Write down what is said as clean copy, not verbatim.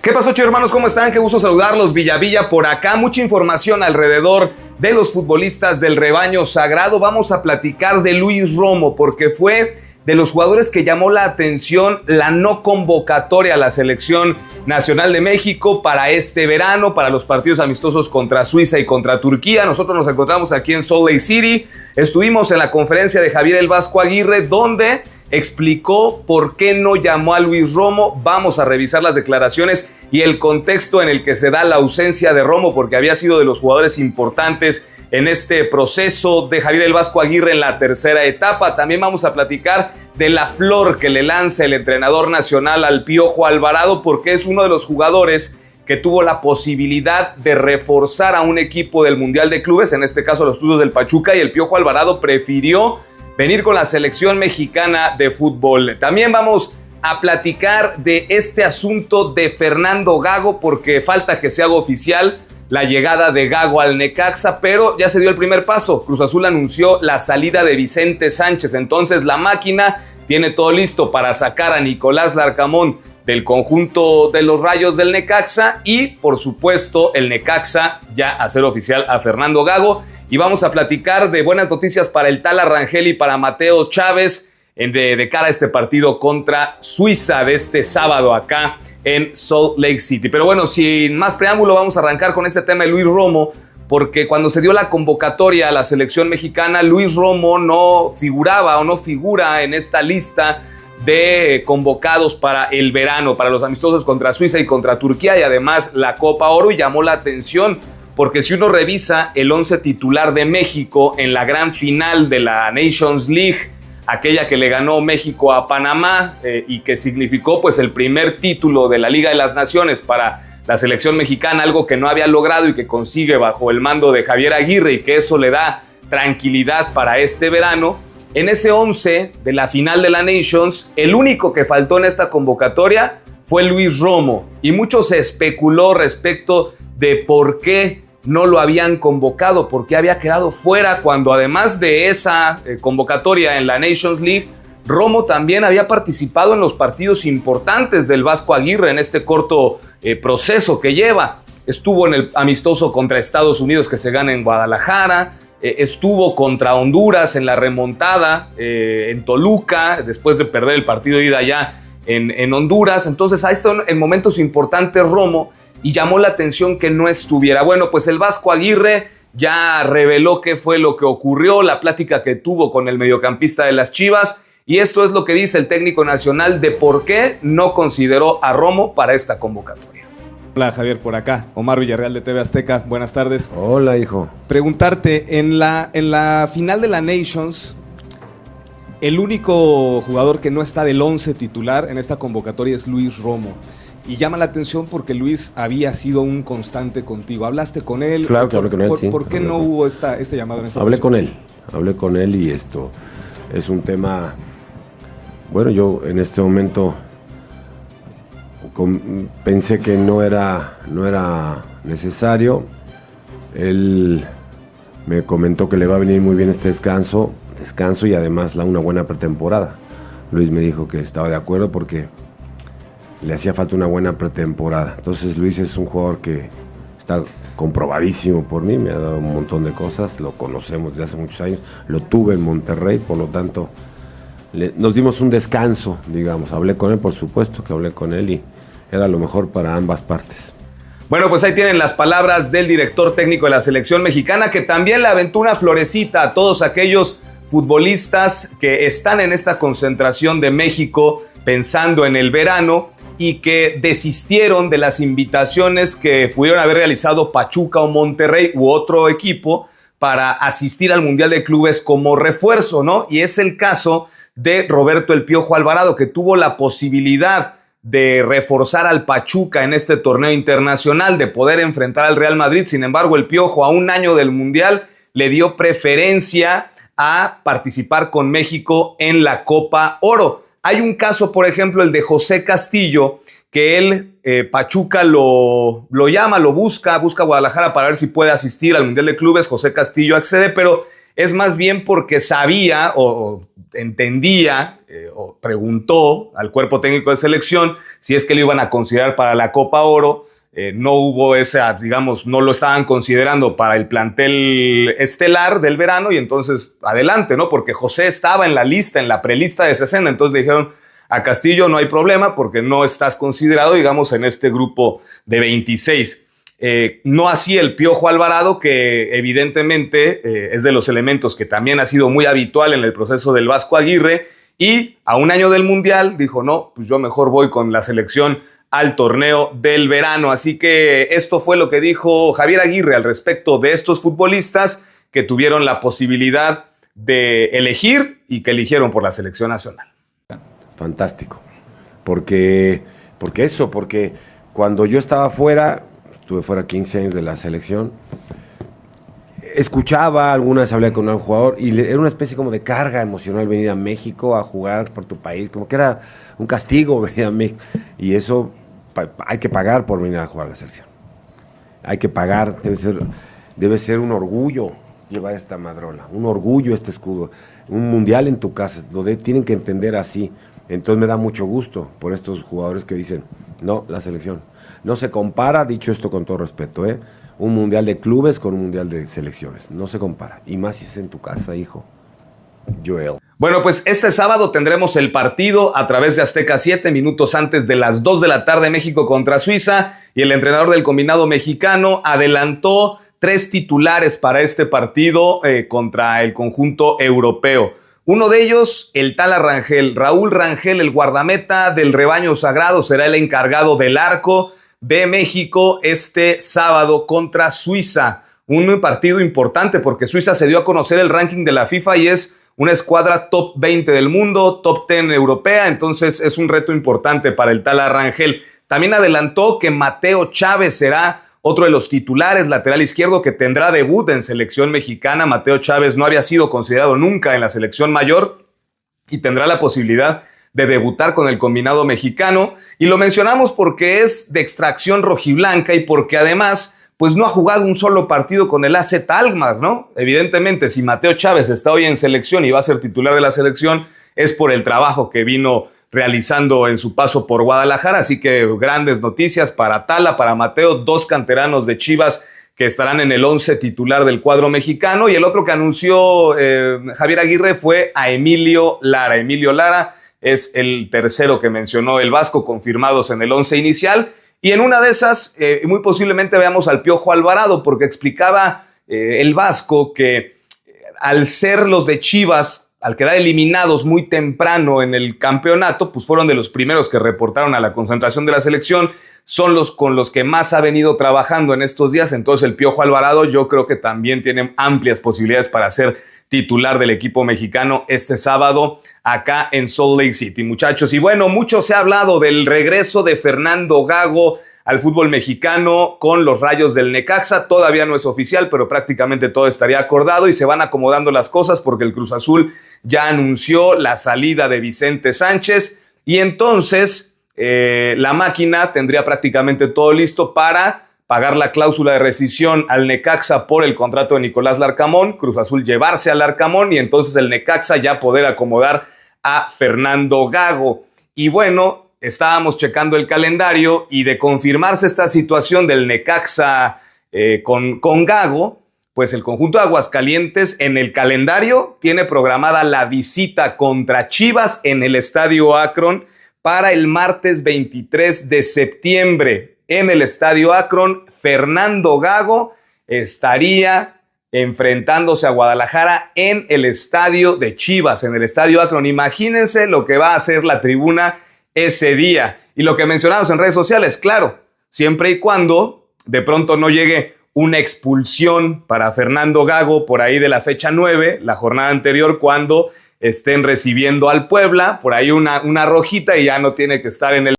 ¿Qué pasó, chicos hermanos? ¿Cómo están? Qué gusto saludarlos. Villa por acá. Mucha información alrededor de los futbolistas del rebaño sagrado. Vamos a platicar de Luis Romo porque fue de los jugadores que llamó la atención la no convocatoria a la Selección Nacional de México para este verano, para los partidos amistosos contra Suiza y contra Turquía. Nosotros nos encontramos aquí en Salt Lake City. Estuvimos en la conferencia de Javier El Vasco Aguirre, donde explicó por qué no llamó a Luis Romo. Vamos a revisar las declaraciones y el contexto en el que se da la ausencia de Romo, porque había sido de los jugadores importantes en este proceso de Javier El Vasco Aguirre en la tercera etapa. También vamos a platicar de la flor que le lanza el entrenador nacional al Piojo Alvarado, porque es uno de los jugadores que tuvo la posibilidad de reforzar a un equipo del Mundial de Clubes, en este caso los Tuzos del Pachuca, y el Piojo Alvarado prefirió venir con la selección mexicana de fútbol. También vamos a platicar de este asunto de Fernando Gago, porque falta que se haga oficial la llegada de Gago al Necaxa, pero ya se dio el primer paso. Cruz Azul anunció la salida de Vicente Sánchez, entonces la máquina tiene todo listo para sacar a Nicolás Larcamón del conjunto de los Rayos del Necaxa y, por supuesto, el Necaxa ya hacer oficial a Fernando Gago. Y vamos a platicar de buenas noticias para el Tala Rangel y para Mateo Chávez de cara a este partido contra Suiza de este sábado acá en Salt Lake City. Pero bueno, sin más preámbulo, vamos a arrancar con este tema de Luis Romo, porque cuando se dio la convocatoria a la selección mexicana, Luis Romo no figuraba o no figura en esta lista de convocados para el verano, para los amistosos contra Suiza y contra Turquía, y además la Copa Oro, y llamó la atención porque si uno revisa el 11 titular de México en la gran final de la Nations League, aquella que le ganó México a Panamá y que significó pues el primer título de la Liga de las Naciones para la selección mexicana, algo que no había logrado y que consigue bajo el mando de Javier Aguirre, y que eso le da tranquilidad para este verano. En ese 11 de la final de la Nations, el único que faltó en esta convocatoria fue Luis Romo, y mucho se especuló respecto de por qué no lo habían convocado, por qué había quedado fuera, cuando además de esa convocatoria en la Nations League, Romo también había participado en los partidos importantes del Vasco Aguirre en este corto proceso que lleva. Estuvo en el amistoso contra Estados Unidos que se gana en Guadalajara, estuvo contra Honduras en la remontada en Toluca, después de perder el partido de ida allá en Honduras. Entonces ahí están en momentos importantes Romo, y llamó la atención que no estuviera. Bueno, pues el Vasco Aguirre ya reveló qué fue lo que ocurrió, la plática que tuvo con el mediocampista de las Chivas, y esto es lo que dice el técnico nacional de por qué no consideró a Romo para esta convocatoria. Hola Javier, por acá, Omar Villarreal de TV Azteca, buenas tardes. Hola, hijo. Preguntarte, en la final de la Nations, el único jugador que no está del 11 titular en esta convocatoria es Luis Romo. Y llama la atención porque Luis había sido un constante contigo. ¿Hablaste con él? Claro que hablé con él, sí. ¿Por qué no hubo este llamado en esa Hablé ocasión? hablé con él y esto es un tema. Bueno, yo en este momento pensé que no era necesario. Él me comentó que le va a venir muy bien este descanso y además una buena pretemporada. Luis me dijo que estaba de acuerdo porque le hacía falta una buena pretemporada. Entonces Luis es un jugador que está comprobadísimo por mí, me ha dado un montón de cosas, lo conocemos desde hace muchos años, lo tuve en Monterrey, por lo tanto nos dimos un descanso, digamos. Hablé con él, por supuesto que hablé con él, y era lo mejor para ambas partes. Bueno, pues ahí tienen las palabras del director técnico de la selección mexicana, que también le aventó una florecita a todos aquellos futbolistas que están en esta concentración de México pensando en el verano y que desistieron de las invitaciones que pudieron haber realizado Pachuca o Monterrey u otro equipo para asistir al Mundial de Clubes como refuerzo, ¿no? Y es el caso de Roberto El Piojo Alvarado, que tuvo la posibilidad de reforzar al Pachuca en este torneo internacional, de poder enfrentar al Real Madrid. Sin embargo, el Piojo, a un año del Mundial, le dio preferencia a participar con México en la Copa Oro. Hay un caso, por ejemplo, el de José Castillo, que él, Pachuca lo llama, lo busca Guadalajara para ver si puede asistir al Mundial de Clubes. José Castillo accede, pero es más bien porque sabía o entendía o preguntó al cuerpo técnico de selección si es que lo iban a considerar para la Copa Oro. No hubo esa, digamos, no lo estaban considerando para el plantel estelar del verano y entonces adelante, ¿no? Porque José estaba en la lista, en la prelista de 60, entonces dijeron a Castillo no hay problema porque no estás considerado, digamos, en este grupo de 26. No así el Piojo Alvarado, que evidentemente es de los elementos que también ha sido muy habitual en el proceso del Vasco Aguirre y a un año del Mundial dijo, no, pues yo mejor voy con la selección al torneo del verano. Así que esto fue lo que dijo Javier Aguirre al respecto de estos futbolistas que tuvieron la posibilidad de elegir y que eligieron por la selección nacional. Fantástico. Porque cuando yo estaba fuera, estuve fuera 15 años de la selección, escuchaba, alguna vez hablé con un jugador y era una especie como de carga emocional venir a México a jugar por tu país, como que era un castigo venir a México. Y eso hay que pagar por venir a jugar a la selección. Hay que pagar, debe ser un orgullo llevar esta madrola, un orgullo este escudo, un mundial en tu casa, tienen que entender así. Entonces me da mucho gusto por estos jugadores que dicen, no, la selección no se compara, dicho esto con todo respeto, un mundial de clubes con un mundial de selecciones, no se compara, y más si es en tu casa, hijo. Joel. Bueno, pues este sábado tendremos el partido a través de Azteca 7, minutos antes de las 2 de la tarde, México contra Suiza, y el entrenador del combinado mexicano adelantó 3 titulares para este partido contra el conjunto europeo. Uno de ellos, el Tala Rangel. Raúl Rangel, el guardameta del rebaño sagrado, será el encargado del arco de México este sábado contra Suiza. Un partido importante porque Suiza se dio a conocer el ranking de la FIFA y es una escuadra top 20 del mundo, top 10 europea, entonces es un reto importante para el Tala Rangel. También adelantó que Mateo Chávez será otro de los titulares, lateral izquierdo, que tendrá debut en selección mexicana. Mateo Chávez no había sido considerado nunca en la selección mayor y tendrá la posibilidad de debutar con el combinado mexicano. Y lo mencionamos porque es de extracción rojiblanca y porque además pues no ha jugado un solo partido con el AZ Alkmaar, ¿no? Evidentemente, si Mateo Chávez está hoy en selección y va a ser titular de la selección, es por el trabajo que vino realizando en su paso por Guadalajara, así que grandes noticias para Tala, para Mateo, 2 canteranos de Chivas que estarán en el 11 titular del cuadro mexicano, y el otro que anunció Javier Aguirre fue a Emilio Lara. Emilio Lara es el tercero que mencionó el Vasco, confirmados en el 11 inicial, y en una de esas muy posiblemente veamos al Piojo Alvarado, porque explicaba el Vasco que al ser los de Chivas, al quedar eliminados muy temprano en el campeonato, pues fueron de los primeros que reportaron a la concentración de la selección, son los con los que más ha venido trabajando en estos días, entonces el Piojo Alvarado yo creo que también tiene amplias posibilidades para ser titular del equipo mexicano este sábado acá en Salt Lake City, muchachos. Y bueno, mucho se ha hablado del regreso de Fernando Gago al fútbol mexicano con los Rayos del Necaxa. Todavía no es oficial, pero prácticamente todo estaría acordado y se van acomodando las cosas porque el Cruz Azul ya anunció la salida de Vicente Sánchez y entonces la máquina tendría prácticamente todo listo para pagar la cláusula de rescisión al Necaxa por el contrato de Nicolás Larcamón, Cruz Azul llevarse al Larcamón y entonces el Necaxa ya poder acomodar a Fernando Gago. Y bueno, estábamos checando el calendario y de confirmarse esta situación del Necaxa con Gago, pues el conjunto de Aguascalientes en el calendario tiene programada la visita contra Chivas en el Estadio Akron para el martes 23 de septiembre. En el Estadio Akron, Fernando Gago estaría enfrentándose a Guadalajara en el estadio de Chivas, en el Estadio Akron. Imagínense lo que va a hacer la tribuna ese día. Y lo que mencionamos en redes sociales, claro, siempre y cuando de pronto no llegue una expulsión para Fernando Gago por ahí de la fecha 9, la jornada anterior, cuando estén recibiendo al Puebla, por ahí una rojita y ya no tiene que estar en el